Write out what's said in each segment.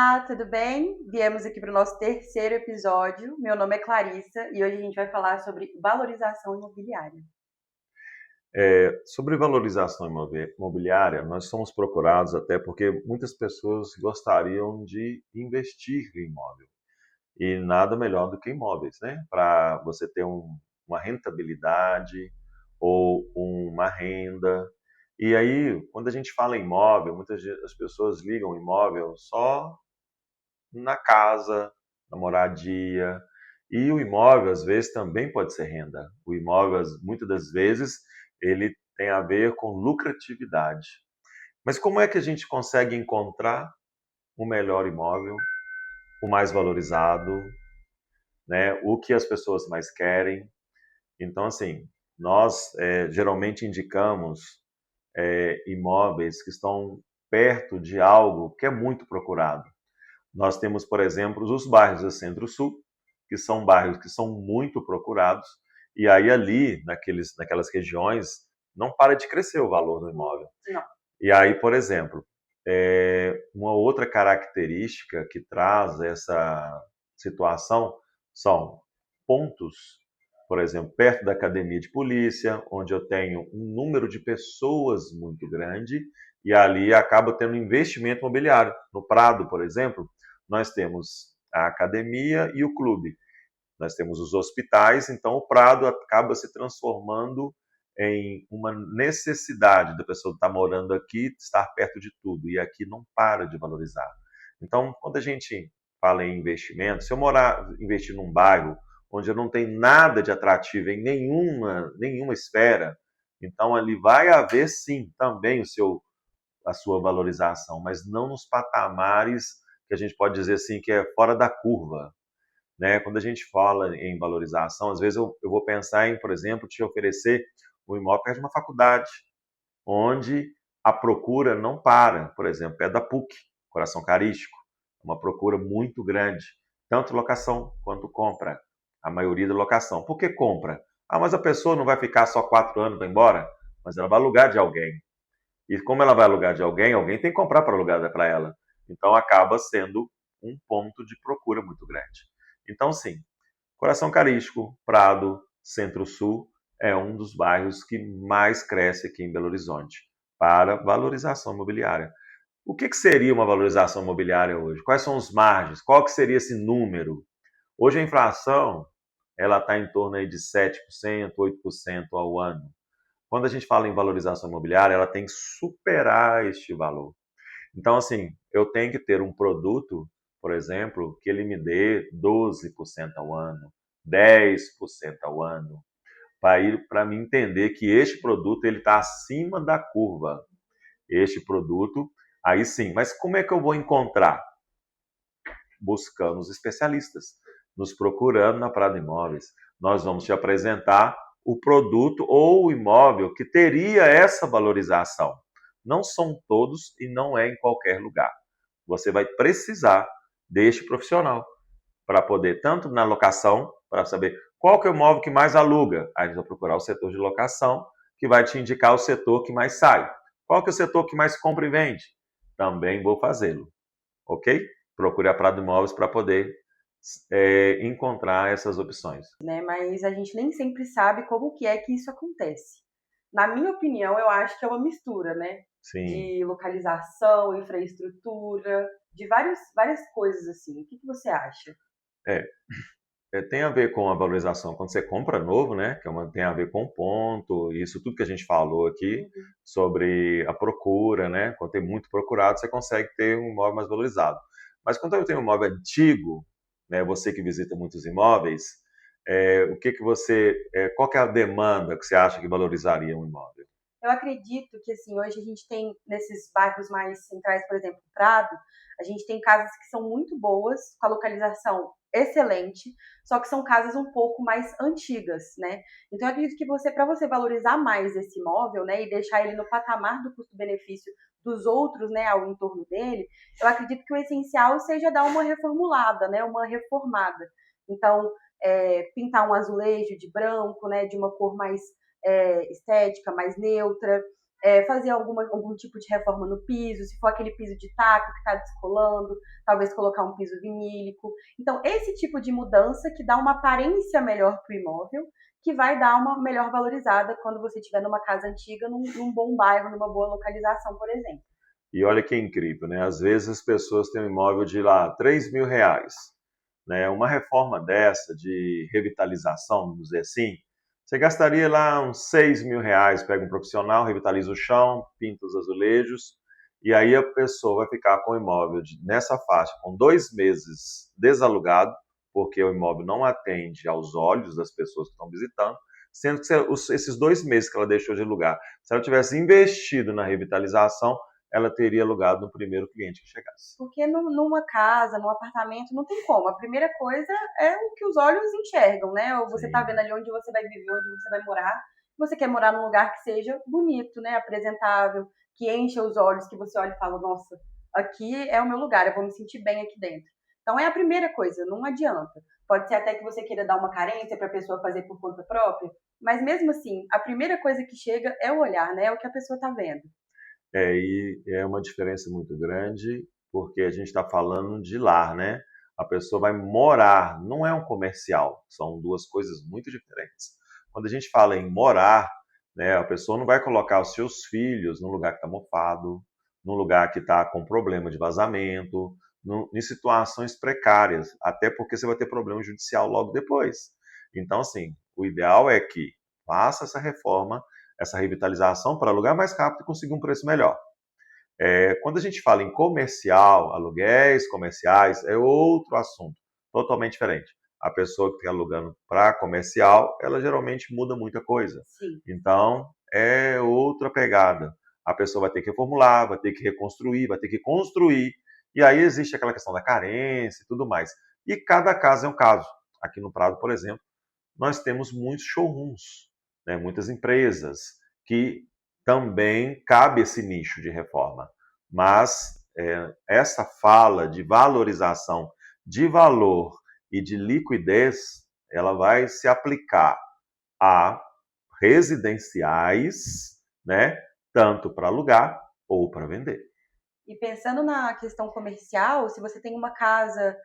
Olá, tudo bem? Viemos aqui para o nosso terceiro episódio. Meu nome é Clarissa e hoje a gente vai falar sobre valorização imobiliária. Sobre valorização imobiliária, nós somos procurados até porque muitas pessoas gostariam de investir em imóvel. E nada melhor do que imóveis, né? Para você ter uma rentabilidade ou uma renda. E aí, quando a gente fala em imóvel, as pessoas ligam imóvel só na casa, na moradia. E o imóvel, às vezes, também pode ser renda. O imóvel, muitas das vezes, ele tem a ver com lucratividade. Mas como é que a gente consegue encontrar o melhor imóvel, o mais valorizado, né? O que as pessoas mais querem? Então, assim, nós geralmente indicamos imóveis que estão perto de algo que é muito procurado. Nós temos, por exemplo, os bairros do Centro-Sul, que são bairros que são muito procurados, e aí ali, naquelas regiões, não para de crescer o valor do imóvel. Não. E aí, por exemplo, uma outra característica que traz essa situação são pontos, por exemplo, perto da academia de polícia, onde eu tenho um número de pessoas muito grande, e ali acaba tendo investimento imobiliário. No Prado, por exemplo, nós temos a academia e o clube. Nós temos os hospitais, então o Prado acaba se transformando em uma necessidade da pessoa estar morando aqui, estar perto de tudo, e aqui não para de valorizar. Então, quando a gente fala em investimento, se eu investir num bairro onde eu não tenho nada de atrativo em nenhuma esfera, então ali vai haver sim também a sua valorização, mas não nos patamares que a gente pode dizer assim que é fora da curva, né? Quando a gente fala em valorização, às vezes eu vou pensar em, por exemplo, te oferecer um imóvel perto de uma faculdade, onde a procura não para, por exemplo, é da PUC, Coração Carístico, uma procura muito grande, tanto locação quanto compra, a maioria da locação. Por que compra? Ah, mas a pessoa não vai ficar só 4 anos e vai embora, mas ela vai alugar de alguém. E como ela vai alugar de alguém, alguém tem que comprar para alugar para ela. Então acaba sendo um ponto de procura muito grande. Então, sim, Coração Carístico, Prado, Centro-Sul é um dos bairros que mais cresce aqui em Belo Horizonte para valorização imobiliária. O que seria uma valorização imobiliária hoje? Quais são os margens? Qual que seria esse número? Hoje a inflação ela está em torno aí de 7%, 8% ao ano. Quando a gente fala em valorização imobiliária, ela tem que superar este valor. Então, assim, eu tenho que ter um produto, por exemplo, que ele me dê 12% ao ano, 10% ao ano, para me entender que este produto ele está acima da curva. Este produto, aí sim. Mas como é que eu vou encontrar? Buscando os especialistas, nos procurando na Prado Imóveis. Nós vamos te apresentar o produto ou o imóvel que teria essa valorização. Não são todos e não é em qualquer lugar. Você vai precisar deste profissional para poder, tanto na locação, para saber qual que é o imóvel que mais aluga. Aí a gente vai procurar o setor de locação, que vai te indicar o setor que mais sai. Qual que é o setor que mais compra e vende? Também vou fazê-lo, ok? Procure a Prado Imóveis para poder encontrar essas opções. Né? Mas a gente nem sempre sabe como que é que isso acontece. Na minha opinião, eu acho que é uma mistura, né? Sim, De localização, infraestrutura, de várias coisas assim. O que você acha? é, tem a ver com a valorização quando você compra novo, né? Tem a ver com o ponto, isso tudo que a gente falou aqui Uhum. sobre a procura, né? Quando tem muito procurado, você consegue ter um imóvel mais valorizado. Mas quando eu tenho um imóvel antigo, né? Você que visita muitos imóveis, o que que qual que é a demanda que você acha que valorizaria um imóvel? Eu acredito que, assim, hoje a gente tem, nesses bairros mais centrais, por exemplo, Prado, a gente tem casas que são muito boas, com a localização excelente, só que são casas um pouco mais antigas, né? Então, eu acredito que para você valorizar mais esse imóvel, né, e deixar ele no patamar do custo-benefício dos outros, né, ao entorno dele, eu acredito que o essencial seja dar uma reformulada, né, uma reformada. Então, pintar um azulejo de branco, né, de uma cor mais estética, mais neutra, fazer algum tipo de reforma no piso, se for aquele piso de taco que está descolando, talvez colocar um piso vinílico. Então, esse tipo de mudança que dá uma aparência melhor para o imóvel, que vai dar uma melhor valorizada quando você estiver numa casa antiga, num bom bairro, numa boa localização, por exemplo. E olha que incrível, né? Às vezes as pessoas têm um imóvel de lá R$ 3.000, né? Uma reforma dessa de revitalização, vamos dizer assim, você gastaria lá uns R$ 6.000, pega um profissional, revitaliza o chão, pinta os azulejos, e aí a pessoa vai ficar com o imóvel nessa faixa, com 2 meses desalugado, porque o imóvel não atende aos olhos das pessoas que estão visitando, sendo que esses 2 meses que ela deixou de alugar, se ela tivesse investido na revitalização, ela teria alugado no primeiro cliente que chegasse. Porque numa casa, num apartamento, não tem como. A primeira coisa é o que os olhos enxergam, né? Ou você está vendo ali onde você vai viver, onde você vai morar. Você quer morar num lugar que seja bonito, né? Apresentável, que encha os olhos, que você olha e fala, nossa, aqui é o meu lugar, eu vou me sentir bem aqui dentro. Então é a primeira coisa, não adianta. Pode ser até que você queira dar uma carência para a pessoa fazer por conta própria, mas mesmo assim, a primeira coisa que chega é o olhar, né? É o que a pessoa está vendo. E é uma diferença muito grande, porque a gente está falando de lar, né? A pessoa vai morar, não é um comercial, são duas coisas muito diferentes. Quando a gente fala em morar, né, a pessoa não vai colocar os seus filhos num lugar que está mofado, num lugar que está com problema de vazamento, em situações precárias, até porque você vai ter problema judicial logo depois. Então, assim, o ideal é que faça essa reforma, essa revitalização para alugar mais rápido e conseguir um preço melhor. Quando a gente fala em comercial, aluguéis comerciais, é outro assunto, totalmente diferente. A pessoa que está alugando para comercial, ela geralmente muda muita coisa. Sim. Então, é outra pegada. A pessoa vai ter que reformular, vai ter que reconstruir, vai ter que construir. E aí existe aquela questão da carência e tudo mais. E cada caso é um caso. Aqui no Prado, por exemplo, nós temos muitos showrooms, né, muitas empresas que também cabe esse nicho de reforma. Mas essa fala de valorização de valor e de liquidez, ela vai se aplicar a residenciais, né, tanto para alugar ou para vender. E pensando na questão comercial, se você tem uma casa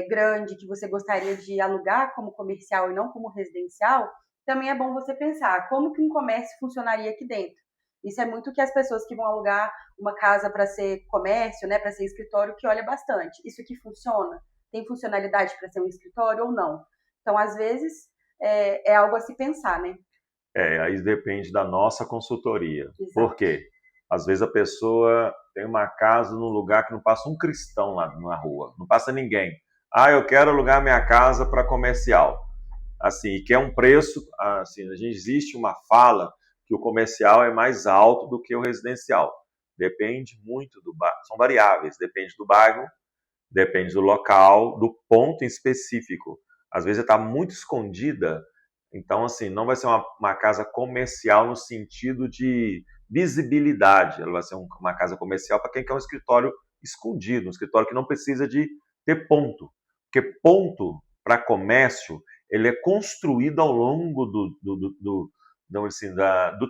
grande que você gostaria de alugar como comercial e não como residencial, também é bom você pensar como que um comércio funcionaria aqui dentro. Isso é muito que as pessoas que vão alugar uma casa para ser comércio, né, para ser escritório, que olha bastante. Isso aqui funciona? Tem funcionalidade para ser um escritório ou não? Então, às vezes, é algo a se pensar, né? Aí depende da nossa consultoria. Exato. Por quê? Às vezes a pessoa tem uma casa num lugar que não passa um cristão lá na rua, não passa ninguém. Eu quero alugar minha casa para comercial. Assim, que é um preço, assim, a gente existe uma fala que o comercial é mais alto do que o residencial. Depende muito do bairro, são variáveis, depende do bairro, depende do local, do ponto em específico. Às vezes está muito escondida, então assim, não vai ser uma casa comercial no sentido de visibilidade, ela vai ser uma casa comercial para quem quer um escritório escondido, um escritório que não precisa de ter ponto, porque ponto para comércio ele é construído ao longo do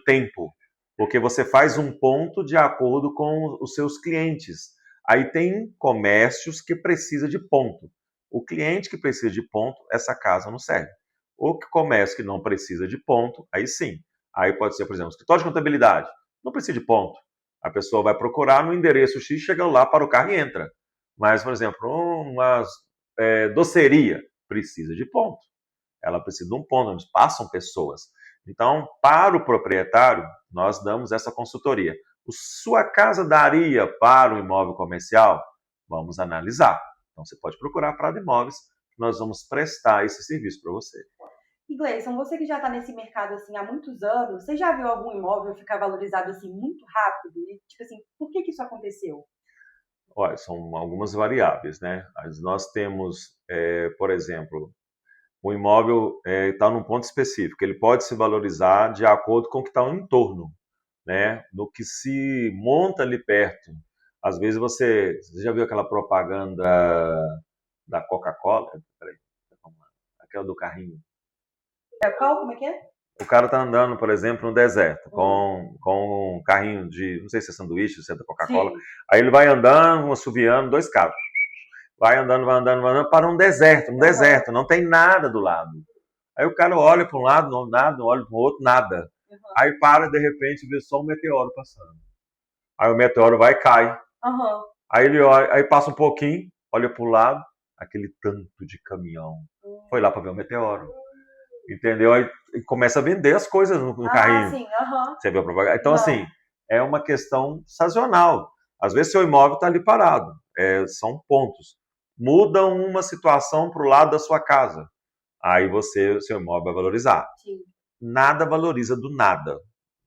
tempo, porque você faz um ponto de acordo com os seus clientes. Aí tem comércios que precisa de ponto. O cliente que precisa de ponto, essa casa não serve. O comércio que não precisa de ponto, aí sim. Aí pode ser, por exemplo, escritório de contabilidade. Não precisa de ponto. A pessoa vai procurar no endereço X, chega lá para o carro e entra. Mas, por exemplo, uma doceria precisa de ponto. Ela precisa de um ponto onde passam pessoas. Então, para o proprietário, nós damos essa consultoria. Sua casa daria para um imóvel comercial? Vamos analisar. Então, você pode procurar Prado Imóveis, que nós vamos prestar esse serviço para você. E Gleison, você que já está nesse mercado assim há muitos anos, você já viu algum imóvel ficar valorizado assim muito rápido? E tipo assim, por que isso aconteceu? Olha, são algumas variáveis, né? Nós temos, por exemplo, o imóvel está num ponto específico. Ele pode se valorizar de acordo com o que está no entorno, né? No que se monta ali perto. Às vezes você já viu aquela propaganda da Coca-Cola? Peraí, aquela do carrinho. Qual? Como é que é? O cara tá andando, por exemplo, no deserto, com um carrinho de, não sei se é sanduíche, se é da Coca-Cola. Sim. Aí ele vai andando, assoviando, 2 carros. Vai andando, para um deserto, não tem nada do lado. Aí o cara olha para um lado, não nada, olha para o outro, nada. Aí para, de repente, vê só um meteoro passando. Aí o meteoro vai e cai. Aí ele olha, aí passa um pouquinho, olha para o lado, aquele tanto de caminhão. Foi lá para ver o meteoro. Entendeu? Aí começa a vender as coisas no carrinho. Sim, Você viu a propaganda? Então, assim, é uma questão sazonal. Às vezes seu imóvel está ali parado. São pontos. Muda uma situação para o lado da sua casa. Aí seu imóvel vai valorizar. Sim. Nada valoriza do nada.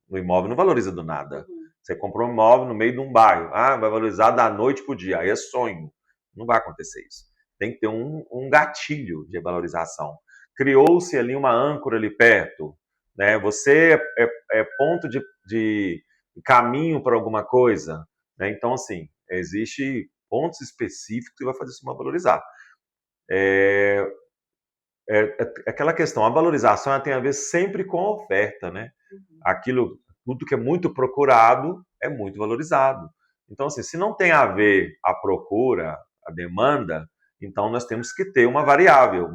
O imóvel não valoriza do nada. Você comprou um imóvel no meio de um bairro. Vai valorizar da noite para o dia. Aí é sonho. Não vai acontecer isso. Tem que ter um gatilho de valorização. Criou-se ali uma âncora ali perto. Né? Você é ponto de caminho para alguma coisa. Né? Então, assim, existe pontos específicos que vai fazer isso valorizar. Aquela questão, a valorização ela tem a ver sempre com a oferta, né? Tudo que é muito procurado é muito valorizado. Então, assim, se não tem a ver a procura, a demanda, então nós temos que ter uma variável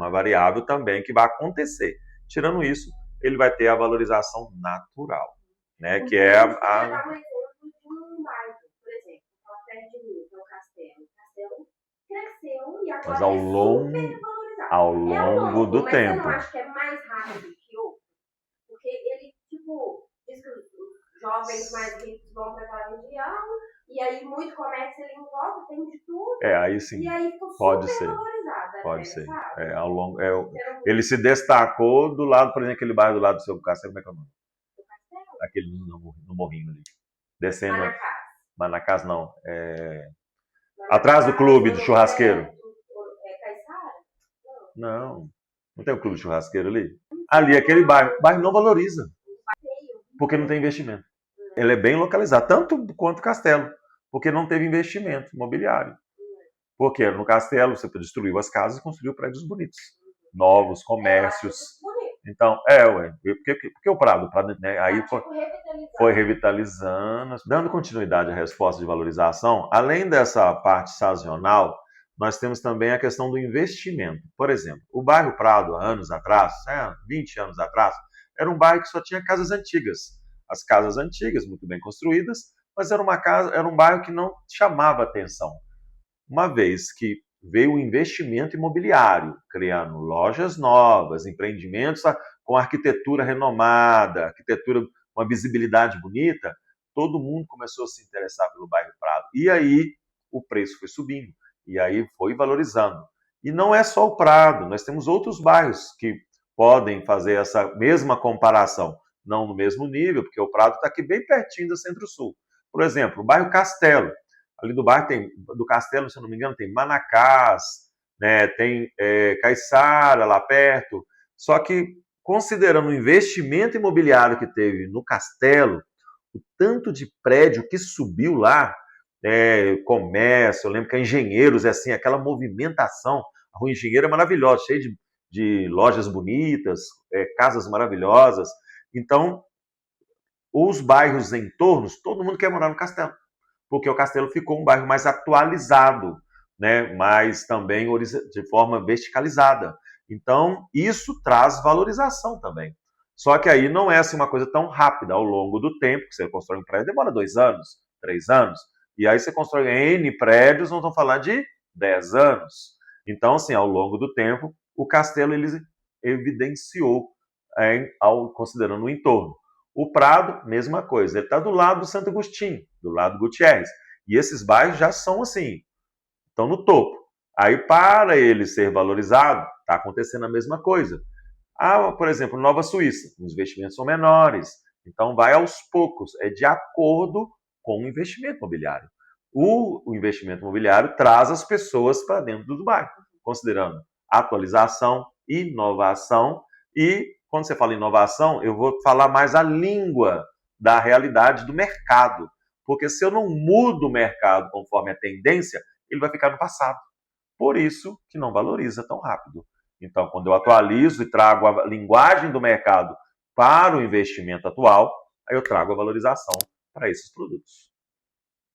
também que vai acontecer. Tirando isso, ele vai ter a valorização natural, né? Que é a cresceu e agora mas ao longo do tempo. Eu acho que é mais rápido que outro. Porque ele, tipo, diz que os jovens mais ricos vão para aquela região, e aí muito comércio ali em volta, tem de tudo. Aí sim. E aí ficou pode super ser. valorizado. Pode ser. Ele se destacou do lado, por exemplo, aquele bairro do lado do seu castelo, como é que é o nome? Aquele no morrinho ali. Descendo. Manacás não. Atrás do clube de churrasqueiro. Não tem um clube de churrasqueiro ali? Ali, aquele bairro não valoriza, porque não tem investimento. Ele é bem localizado, tanto quanto o Castelo, porque não teve investimento imobiliário. Porque no Castelo você destruiu as casas e construiu prédios bonitos, novos, comércios. Então, porque o Prado, né, aí foi revitalizando, dando continuidade à resposta de valorização. Além dessa parte sazonal, nós temos também a questão do investimento. Por exemplo, o bairro Prado, anos atrás, 20 anos atrás, era um bairro que só tinha casas antigas. As casas antigas, muito bem construídas, mas era um bairro que não chamava atenção. Uma vez que veio o investimento imobiliário, criando lojas novas, empreendimentos com arquitetura renomada, arquitetura com uma visibilidade bonita, todo mundo começou a se interessar pelo bairro Prado. E aí o preço foi subindo. E aí foi valorizando. E não é só o Prado, nós temos outros bairros que podem fazer essa mesma comparação. Não no mesmo nível, porque o Prado está aqui bem pertinho do Centro-Sul. Por exemplo, o bairro Castelo. Ali do bairro do Castelo, se eu não me engano, tem Manacás, né, tem Caiçara lá perto. Só que, considerando o investimento imobiliário que teve no Castelo, o tanto de prédio que subiu lá, comércio, eu lembro que a Engenheiros é assim, aquela movimentação. A Rua Engenheiro é maravilhosa, cheia de lojas bonitas, casas maravilhosas. Então, os bairros em torno, todo mundo quer morar no Castelo, porque o Castelo ficou um bairro mais atualizado, né? Mas também de forma verticalizada. Então, isso traz valorização também. Só que aí não é assim uma coisa tão rápida. Ao longo do tempo, que você constrói um prédio, demora 2 anos, 3 anos. E aí você constrói N prédios, não estão falando de 10 anos. Então, assim, ao longo do tempo, o Castelo ele evidenciou, considerando o entorno. O Prado, mesma coisa. Ele está do lado do Santo Agostinho, do lado do Gutierrez. E esses bairros já são assim, estão no topo. Aí, para ele ser valorizado, está acontecendo a mesma coisa. Por exemplo, Nova Suíça, os investimentos são menores. Então, vai aos poucos. É de acordo com o investimento imobiliário. O investimento imobiliário traz as pessoas para dentro do bairro, considerando atualização, inovação e, quando você fala inovação, eu vou falar mais a língua da realidade do mercado. Porque se eu não mudo o mercado conforme a tendência, ele vai ficar no passado. Por isso que não valoriza tão rápido. Então, quando eu atualizo e trago a linguagem do mercado para o investimento atual, aí eu trago a valorização para esses produtos.